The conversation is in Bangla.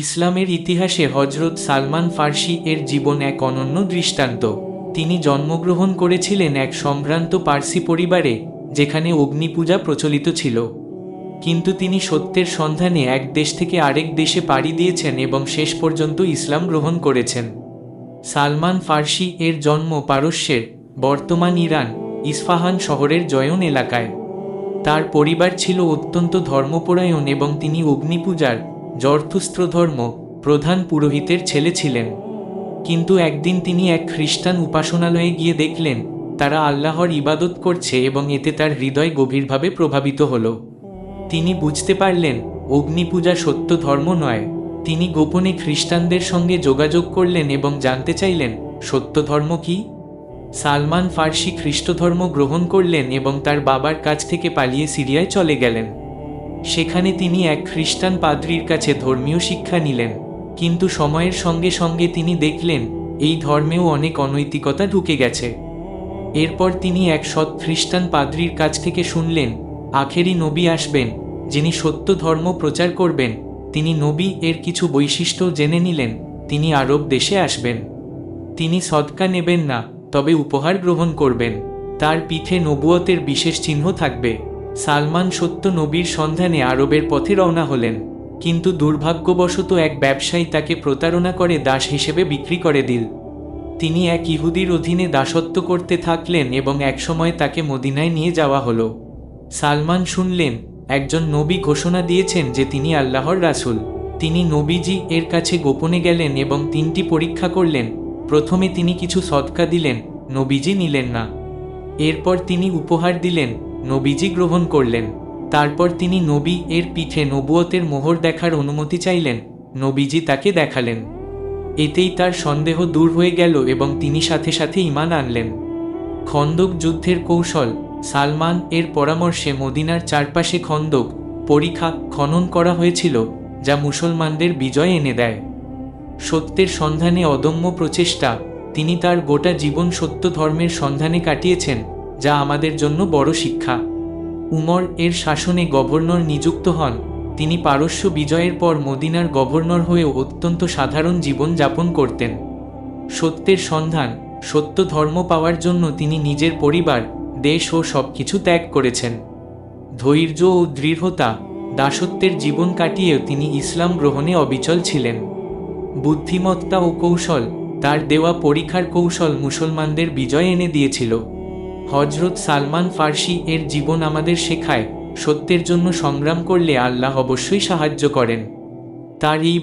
ইসলামের ইতিহাসে হজরত সালমান ফার্সি এর জীবন এক অনন্য দৃষ্টান্ত। তিনি জন্মগ্রহণ করেছিলেন এক সম্ভ্রান্ত পার্সি পরিবারে, যেখানে অগ্নিপূজা প্রচলিত ছিল। কিন্তু তিনি সত্যের সন্ধানে এক দেশ থেকে আরেক দেশে পাড়ি দিয়েছেন এবং শেষ পর্যন্ত ইসলাম গ্রহণ করেছেন। সালমান ফার্সি এর জন্ম পারস্যের বর্তমান ইরান ইস্পাহান শহরের জয়ন এলাকায়। তার পরিবার ছিল অত্যন্ত ধর্মপরায়ণ এবং তিনি অগ্নিপূজার জরথুস্ত্র ধর্ম প্রধান পুরোহিতের ছেলে ছিলেন। কিন্তু একদিন তিনি এক খ্রিস্টান উপাসনালয়ে গিয়ে দেখলেন তারা আল্লাহর ইবাদত করছে এবং এতে তার হৃদয় গভীরভাবে প্রভাবিত হল। তিনি বুঝতে পারলেন অগ্নিপূজা সত্য ধর্ম নয়। তিনি গোপনে খ্রিস্টানদের সঙ্গে যোগাযোগ করলেন এবং জানতে চাইলেন সত্য ধর্ম কি। সালমান ফার্সি খ্রিস্টধর্ম গ্রহণ করলেন এবং তার বাবার কাছ থেকে পালিয়ে সিরিয়ায় চলে গেলেন। সেখানে তিনি এক খ্রিস্টান পাদ্রীর কাছে ধর্মীয় শিক্ষা নিলেন। কিন্তু সময়ের সঙ্গে সঙ্গে তিনি দেখলেন এই ধর্মেও অনেক অনৈতিকতা ঢুকে গেছে। এরপর তিনি এক সৎ খ্রিস্টান পাদ্রীর কাছ থেকে শুনলেন আখেরি নবী আসবেন, যিনি সত্য ধর্ম প্রচার করবেন। তিনি নবী এর কিছু বৈশিষ্ট্য জেনে নিলেন। তিনি আরব দেশে আসবেন। তিনি সদকা নেবেন না, তবে উপহার গ্রহণ করবেন। তার পিঠে নবুয়তের বিশেষ চিহ্ন থাকবে। সালমান সত্য নবীর সন্ধানে আরবের পথে রওনা হলেন। কিন্তু দুর্ভাগ্যবশত এক ব্যবসায়ী তাকে প্রতারণা করে দাস হিসেবে বিক্রি করে দিল। তিনি এক ইহুদির অধীনে দাসত্ব করতে থাকলেন এবং একসময় তাকে মদিনায় নিয়ে যাওয়া হলো। সালমান শুনলেন একজন নবী ঘোষণা দিয়েছেন যে তিনি আল্লাহর রাসূল। তিনি নবীজি এর কাছে গোপনে গেলেন এবং 3টি পরীক্ষা করলেন। প্রথমে তিনি কিছু সদকা দিলেন, নবীজি নিলেন না। এরপর তিনি উপহার দিলেন, নবীজি গ্রহণ করলেন। তারপর তিনি নবী এর পিঠে নবুয়তের মোহর দেখার অনুমতি চাইলেন, নবীজি তাকে দেখালেন। এতেই তার সন্দেহ দূর হয়ে গেল এবং তিনি সাথে সাথে ঈমান আনলেন। খন্দক যুদ্ধের কৌশল। সালমান এর পরামর্শে মদিনার চারপাশে খন্দক পরিখা খনন করা হয়েছিল, যা মুসলমানদের বিজয় এনে দেয়। সত্যের সন্ধানে অদম্য প্রচেষ্টা। তিনি তার গোটা জীবন সত্য ধর্মের সন্ধানে কাটিয়েছেন, যা আমাদের জন্য বড় শিক্ষা। উমর এর শাসনে গভর্নর নিযুক্ত হন। তিনি পারস্য বিজয়ের পর মদিনার গভর্নর হয়েও অত্যন্ত সাধারণ জীবন যাপন করতেন। সত্যের সন্ধান, সত্য ধর্ম পাওয়ার জন্য তিনি নিজের পরিবার, দেশ ও সবকিছু ত্যাগ করেছেন। ধৈর্য ও দৃঢ়তা, দাসত্বের জীবন কাটিয়েও তিনি ইসলাম গ্রহণে অবিচল ছিলেন। বুদ্ধিমত্তা ও কৌশল, তার দেওয়া পরীক্ষার কৌশল মুসলমানদের বিজয় এনে দিয়েছিল। হজরত সালমান ফার্সি এর জীবন আমাদের শেখায় সত্যের জন্য সংগ্রাম করলে আল্লাহ অবশ্যই সাহায্য করেন। তার এই